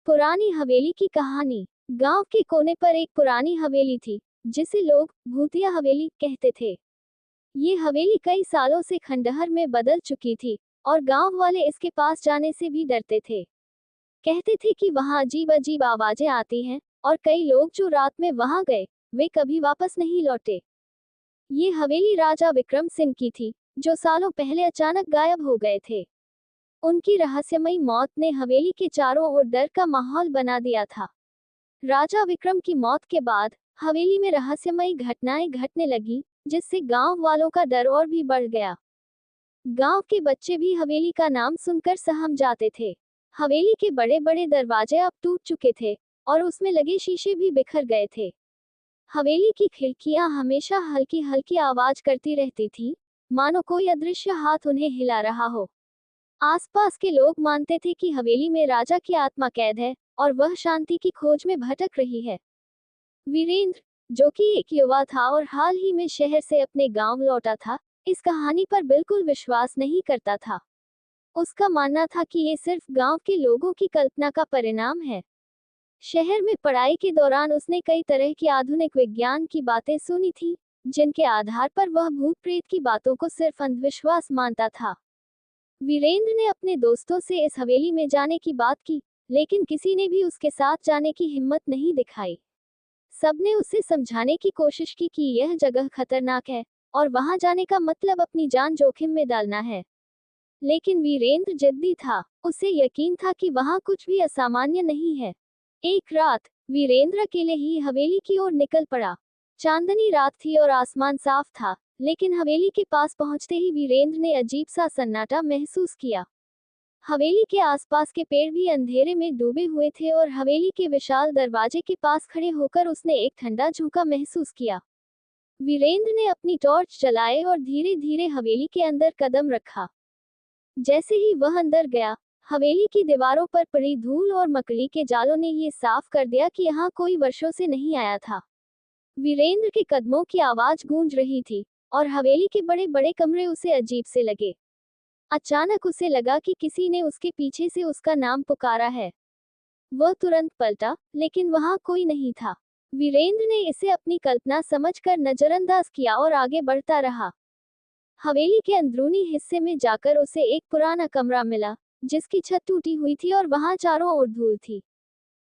पुरानी हवेली की कहानी। गांव के कोने पर एक पुरानी हवेली थी, जिसे लोग भूतिया हवेली कहते थे। ये हवेली कई सालों से खंडहर में बदल चुकी थी और गांव वाले इसके पास जाने से भी डरते थे। कहते थे कि वहां अजीब अजीब आवाजें आती हैं और कई लोग जो रात में वहां गए, वे कभी वापस नहीं लौटे। ये हवेली राजा विक्रम सिंह की थी, जो सालों पहले अचानक गायब हो गए थे। उनकी रहस्यमयी मौत ने हवेली के चारों ओर डर का माहौल बना दिया था। राजा विक्रम की मौत के बाद हवेली में रहस्यमयी घटनाएं घटने लगी, जिससे गांव वालों का डर और भी बढ़ गया। गांव के बच्चे भी हवेली का नाम सुनकर सहम जाते थे। हवेली के बड़े बड़े दरवाजे अब टूट चुके थे और उसमें लगे शीशे भी बिखर गए थे। हवेली की खिड़कियां हमेशा हल्की हल्की आवाज करती रहती थी, मानो कोई अदृश्य हाथ उन्हें हिला रहा हो। आसपास के लोग मानते थे कि हवेली में राजा की आत्मा कैद है और वह शांति की खोज में भटक रही है। वीरेंद्र, जो कि एक युवा था और हाल ही में शहर से अपने गांव लौटा था, इस कहानी पर बिल्कुल विश्वास नहीं करता था। उसका मानना था कि ये सिर्फ गांव के लोगों की कल्पना का परिणाम है। शहर में पढ़ाई के दौरान उसने कई तरह की आधुनिक विज्ञान की बातें सुनी थी, जिनके आधार पर वह भूत प्रेत की बातों को सिर्फ अंधविश्वास मानता था। वीरेंद्र ने अपने दोस्तों से इस हवेली में जाने की बात की, लेकिन किसी ने भी उसके साथ जाने की हिम्मत नहीं दिखाई। सबने उसे समझाने की कोशिश की कि यह जगह खतरनाक है और वहां जाने का मतलब अपनी जान जोखिम में डालना है। लेकिन वीरेंद्र जिद्दी था। उसे यकीन था कि वहां कुछ भी असामान्य नहीं है। एक रात वीरेंद्र अकेले ही हवेली की ओर निकल पड़ा। चांदनी रात थी और आसमान साफ था, लेकिन हवेली के पास पहुंचते ही वीरेंद्र ने अजीब सा सन्नाटा महसूस किया। हवेली के आसपास के पेड़ भी अंधेरे में डूबे हुए थे और हवेली के विशाल दरवाजे के पास खड़े होकर उसने एक ठंडा झोंका महसूस किया। वीरेंद्र ने अपनी टॉर्च जलाए और धीरे धीरे हवेली के अंदर कदम रखा। जैसे ही वह अंदर गया, हवेली की दीवारों पर पड़ी धूल और मकड़ी के जालों ने ये साफ कर दिया कि यहाँ कोई वर्षों से नहीं आया था। वीरेंद्र के कदमों की आवाज गूंज रही थी और हवेली के बड़े बड़े कमरे उसे अजीब से लगे। अचानक उसे लगा कि किसी ने उसके पीछे से उसका नाम पुकारा है। वह तुरंत पलटा, लेकिन वहां कोई नहीं था। वीरेंद्र ने इसे अपनी कल्पना समझकर नजरअंदाज किया और आगे बढ़ता रहा। हवेली के अंदरूनी हिस्से में जाकर उसे एक पुराना कमरा मिला, जिसकी छत टूटी हुई थी और वहां चारों ओर धूल थी।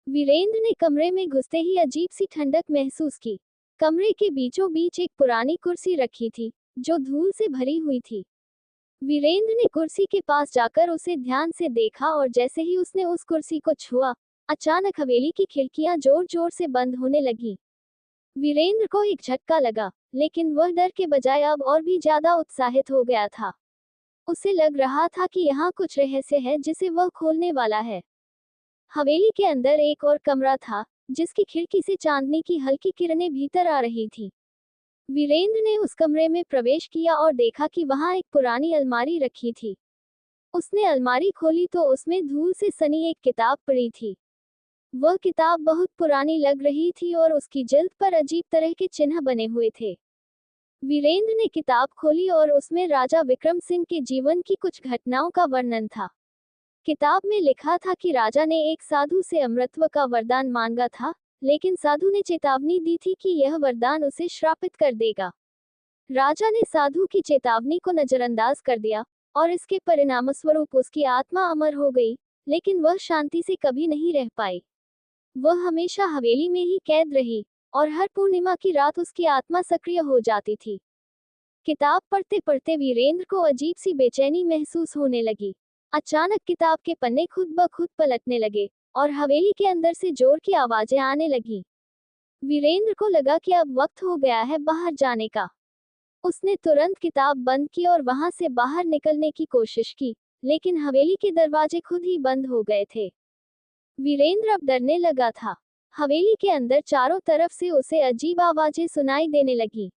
वीरेंद्र ने कमरे में घुसते ही अजीब सी ठंडक महसूस की। कमरे के बीचों बीच एक पुरानी कुर्सी रखी थी, जो धूल से भरी हुई थी। वीरेंद्र ने कुर्सी के पास जाकर उसे ध्यान से देखा और जैसे ही उसने उस कुर्सी को छुआ, अचानक हवेली की खिड़कियां जोर जोर से बंद होने लगी। वीरेंद्र को एक झटका लगा, लेकिन वह डर के बजाय अब और भी ज्यादा उत्साहित हो गया था। उसे लग रहा था कि यहाँ कुछ रहस्य है जिसे वह खोलने वाला है। हवेली के अंदर एक और कमरा था, जिसकी खिड़की से चांदनी की हल्की किरणें भीतर आ रही थी। वीरेंद्र ने उस कमरे में प्रवेश किया और देखा कि वहां एक पुरानी अलमारी रखी थी। उसने अलमारी खोली तो उसमें धूल से सनी एक किताब पड़ी थी। वह किताब बहुत पुरानी लग रही थी और उसकी जिल्द पर अजीब तरह के चिन्ह बने हुए थे। वीरेंद्र ने किताब खोली और उसमें राजा विक्रम सिंह के जीवन की कुछ घटनाओं का वर्णन था। किताब में लिखा था कि राजा ने एक साधु से अमरत्व का वरदान मांगा था, लेकिन साधु ने चेतावनी दी थी कि यह वरदान उसे श्रापित कर देगा। राजा ने साधु की चेतावनी को नजरअंदाज कर दिया और इसके परिणामस्वरूप उसकी आत्मा अमर हो गई, लेकिन वह शांति से कभी नहीं रह पाई। वह हमेशा हवेली में ही कैद रही और हर पूर्णिमा की रात उसकी आत्मा सक्रिय हो जाती थी। किताब पढ़ते पढ़ते वीरेंद्र को अजीब सी बेचैनी महसूस होने लगी। अचानक किताब के पन्ने खुद ब खुद पलटने लगे और हवेली के अंदर से जोर की आवाजें आने लगी। वीरेंद्र को लगा कि अब वक्त हो गया है बाहर जाने का। उसने तुरंत किताब बंद की और वहां से बाहर निकलने की कोशिश की, लेकिन हवेली के दरवाजे खुद ही बंद हो गए थे। वीरेंद्र अब डरने लगा था। हवेली के अंदर चारों तरफ से उसे अजीब आवाजें सुनाई देने लगी।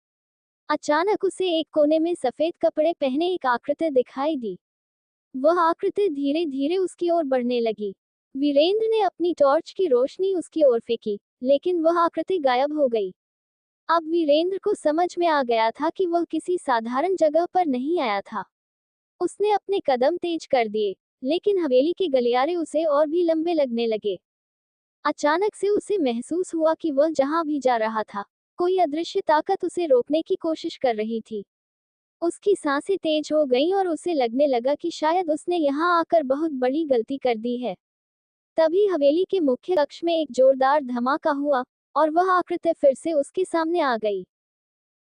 अचानक उसे एक कोने में सफेद कपड़े पहने एक आकृति दिखाई दी। वह आकृति धीरे धीरे उसकी ओर बढ़ने लगी। वीरेंद्र ने अपनी टॉर्च की रोशनी उसकी ओर फेंकी, लेकिन वह आकृति गायब हो गई। अब वीरेंद्र को समझ में आ गया था कि वह किसी साधारण जगह पर नहीं आया था। उसने अपने कदम तेज कर दिए, लेकिन हवेली के गलियारे उसे और भी लंबे लगने लगे। अचानक से उसे महसूस हुआ कि वह जहां भी जा रहा था, कोई अदृश्य ताकत उसे रोकने की कोशिश कर रही थी। उसकी सांसें तेज हो गईं और उसे लगने लगा कि शायद उसने यहाँ आकर बहुत बड़ी गलती कर दी है। तभी हवेली के मुख्य कक्ष में एक जोरदार धमाका हुआ और वह आकृति फिर से उसके सामने आ गई।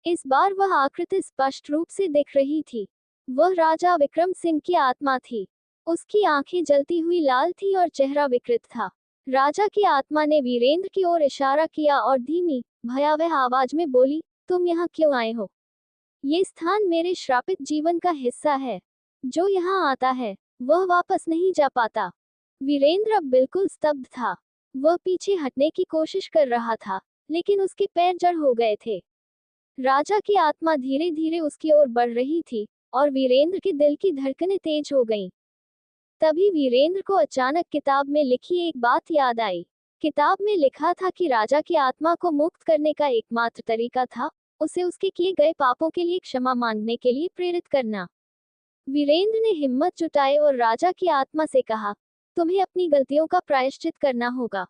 इस बार वह आकृति स्पष्ट रूप से दिख रही थी। वह राजा विक्रम सिंह की आत्मा थी। उसकी आंखें जलती हुई लाल थी और चेहरा विकृत था। राजा की आत्मा ने वीरेंद्र की ओर इशारा किया और धीमी, भयावह आवाज में बोली, तुम यहाँ क्यों आए हो? ये स्थान मेरे श्रापित जीवन का हिस्सा है। जो यहाँ आता है, वह वापस नहीं जा पाता। वीरेंद्र अब बिल्कुल स्तब्ध था। वह पीछे हटने की कोशिश कर रहा था, लेकिन उसके पैर जड़ हो गए थे। राजा की आत्मा धीरे धीरे उसकी ओर बढ़ रही थी और वीरेंद्र के दिल की धड़कनें तेज हो गईं। तभी वीरेंद्र को अचानक किताब में लिखी एक बात याद आई। किताब में लिखा था कि राजा की आत्मा को मुक्त करने का एकमात्र तरीका था उसे उसके किए गए पापों के लिए क्षमा मांगने के लिए प्रेरित करना। वीरेंद्र ने हिम्मत जुटाई और राजा की आत्मा से कहा, तुम्हें अपनी गलतियों का प्रायश्चित करना होगा।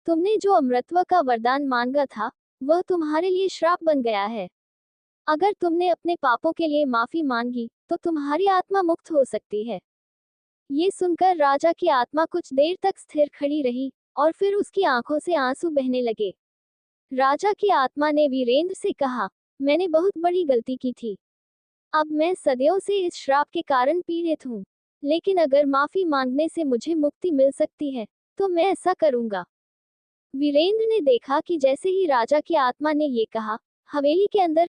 तुमने जो अमरत्व का वरदान मांगा था, वह तुम्हारे लिए श्राप बन गया है। अगर तुमने अपने पापों के लिए माफी मांगी, तो तुम्हारी आत्मा मुक्त हो सकती है। ये सुनकर राजा की आत्मा कुछ देर तक स्थिर खड़ी रही और फिर उसकी आंखों से आंसू बहने लगे। राजा की आत्मा ने वीरेंद्र से कहा, मैंने बहुत बड़ी गलती की थी। अब मैं सदियों से इस श्राप के कारण पीड़ित हूँ। लेकिन अगर माफी मांगने से मुझे मुक्ति मिल सकती है, तो मैं ऐसा करूंगा। वीरेंद्र ने देखा कि जैसे ही राजा की आत्मा ने ये कहा, हवेली के अंदर